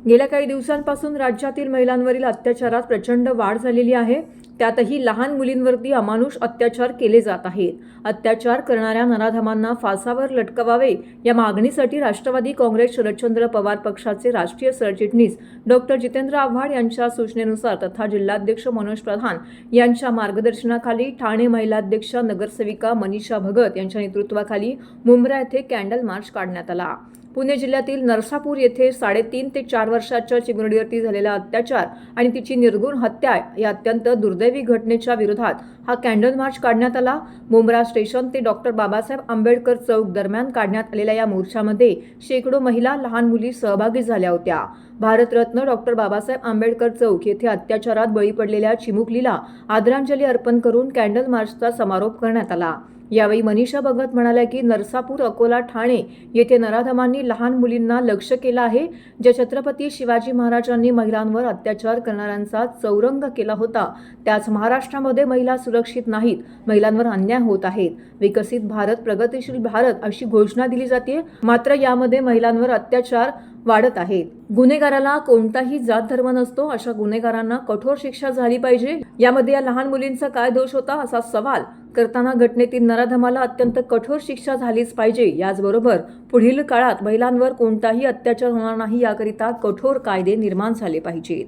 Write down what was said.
गेल्या काही दिवसांपासून राज्यातील महिलांवरील अत्याचारात प्रचंड वाढ झालेली आहे. त्यातही लहान मुलींवरती अमानुष अत्याचार केले जात आहेत. अत्याचार करणाऱ्या नराधमांना फासावर लटकवावे या मागणीसाठी राष्ट्रवादी काँग्रेस शरदचंद्र पवार पक्षाचे राष्ट्रीय सरचिटणीस डॉक्टर जितेंद्र आव्हाड यांच्या सूचनेनुसार तथा जिल्हाध्यक्ष मनोज प्रधान यांच्या मार्गदर्शनाखाली ठाणे महिलाध्यक्षा नगरसेविका मनीषा भगत यांच्या नेतृत्वाखाली मुंब्रा येथे कॅन्डल मार्च काढण्यात आला. पुणे जिल्ह्यातील नरसापूर येथे 3.5 ते 4 वर्षाच्या चिमुरडीवरती झालेला अत्याचार आणि तिची निर्घृण हत्या या अत्यंत दुर्दैवी घटनेच्या विरोधात हा कॅन्डल मार्च काढण्यात आला. मुंब्रा स्टेशन ते डॉक्टर बाबासाहेब आंबेडकर चौक दरम्यान काढण्यात आलेल्या या मोर्चामध्ये शेकडो महिला, लहान मुली सहभागी झाल्या होत्या. भारतरत्न डॉक्टर बाबासाहेब आंबेडकर चौक येथे अत्याचारात बळी पडलेल्या चिमुकलीला आदरांजली अर्पण करून कॅन्डल मार्चचा समारोप करण्यात आला. यावेळी मनीषा भगत म्हणाल्या की नरसापूर, अकोला, ठाणे येथे नराधमांनी लहान मुलींना लक्ष्य केलं आहे. ज्या छत्रपती शिवाजी महाराजांनी महिलांवर अत्याचार करणाऱ्यांचा चौरंग केला होता, त्याच महाराष्ट्रामध्ये महिला सुरक्षित नाहीत, महिलांवर अन्याय होत आहेत. विकसित भारत, प्रगतिशील भारत अशी घोषणा दिली जाते, मात्र यामध्ये महिलांवर अत्याचार वाढत आहेत. गुन्हेगाराला कोणताही जात धर्म नसतो. अशा गुन्हेगारांना कठोर शिक्षा झाली पाहिजे. यामध्ये या लहान मुलींचा काय दोष होता असा सवाल करताना घटनेतील नराधमाला अत्यंत कठोर शिक्षा झालीच पाहिजे. याचबरोबर पुढील काळात महिलांवर कोणताही अत्याचार होणार नाही याकरिता कठोर कायदे निर्माण झाले पाहिजेत.